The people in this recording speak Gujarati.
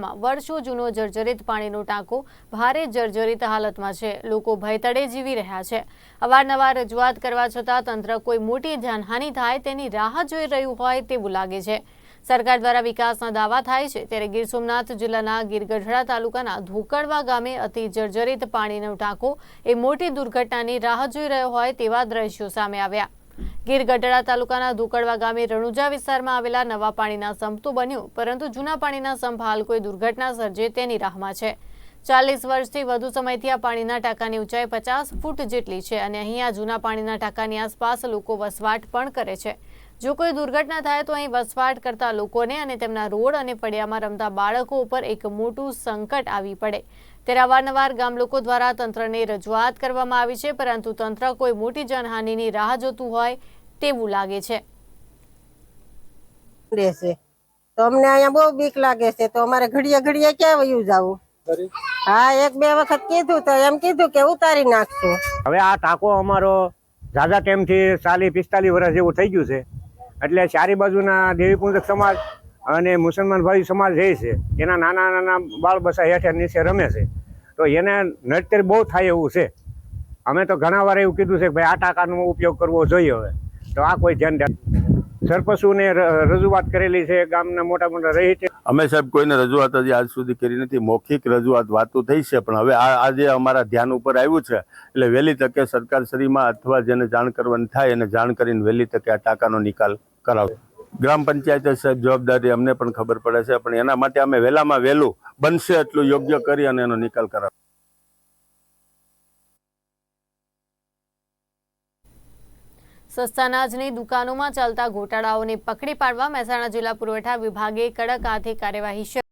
વર્ષો જૂનો જર્જરિત પાણીનો ટાંકો ભારે જર્જરિત હાલતમાં છે। લોકો ભયતળે જીવી રહ્યા છે। અવારનવાર રજૂઆત કરવા છતાં તંત્ર કોઈ મોટી જાનહાનિ થાય તેની રાહ જોઈ રહ્યું હોય તેવું લાગે છે। સરકાર દ્વારા વિકાસના દાવા થાય છે ત્યારે ગીર સોમનાથ જિલ્લાના ગીરગઢડા તાલુકાના ધોકડવા ગામે અતિ જર્જરિત પાણીનો ટાંકો એ મોટી દુર્ઘટનાની રાહ જોઈ રહ્યો હોય તેવા દ્રશ્યો સામે આવ્યા। ગીરગઢડા તાલુકાના ધોકડવા ગામે રણુજા વિસ્તારમાં આવેલા નવા પાણીના સંપ તો બન્યું, પરંતુ જૂના પાણીના સંપ હાલ કોઈ દુર્ઘટના સર્જે તેની રાહમાં છે। 40 વર્ષથી વધુ સમયથી આ પાણીના ટાંકાની ઊંચાઈ 50 ફૂટ જેટલી છે અને અહીં આ જૂના પાણીના ટાંકાની આસપાસ લોકો વસવાટ પણ કરે છે। જો કોઈ દુર્ઘટના થાય તો અહીં વસવાટ કરતા લોકોને અને તેમના રોડ અને ફળિયામાં રમતા બાળકો ઉપર એક મોટું સંકટ આવી પડે। ત્યારે અવારનવાર ગામ લોકો દ્વારા તંત્રને રજૂઆત કરવામાં આવી છે, પરંતુ તંત્ર કોઈ મોટી જાનહાનિની રાહ જોતું હોય તેવું લાગે છે। તો અમને અહીંયા બહુ બીક લાગે છે, તો અમારે ઘડીએ ઘડીએ ક્યાં વયું જવું? હા, 1-2 વખત કીધું તો એમ કીધું કે ઉતારી નાખશું। હવે આ ટાંકો અમારો ઝાઝા ટાઈમથી 40-45 વર્ષ જેવું થઈ ગયું છે, એટલે ચારે બાજુના દેવી પૂજક સમાજ અને મુસલમાન ભાઈ સમાજ રહે છે, એના નાના નાના બાળ બચ્ચા હેઠે નીચે રમે છે, તો એને નડતર બહુ થાય એવું છે। અમે તો ઘણા વાર એવું કીધું છે કે ભાઈ આ ટાંકાનો ઉપયોગ કરવો જોઈએ, હવે તો આ કોઈ ધ્યાન સરપંચોને રજૂઆત કરેલી છે, ગામના મોટા મોટા રહી છે। અમે સાહેબ કોઈને રજૂઆત હજી આજ સુધી કરી નથી, મૌખિક રજૂઆત વાતો થઈ છે, પણ હવે આજે અમારા ધ્યાન ઉપર આવ્યું છે, એટલે વહેલી તકે સરકારશ્રીમાં અથવા જેને જાણ કરવાની થાય એને જાણ કરીને વહેલી તકે આ ટાંકાનો નિકાલ કરાવે। ગ્રામ પંચાયતે સાહેબ જવાબદારી અમને પણ ખબર પડે છે, પણ એના માટે અમે વહેલામાં વહેલું બનશે એટલું યોગ્ય કરી અને એનો નિકાલ કરાવે। સસ્તા અનાજની દુકાનોમાં ચાલતા ગોટાળાઓને પકડી પાડવા મહેસાણા જિલ્લા પુરવઠા વિભાગે કડક હાથે કાર્યવાહી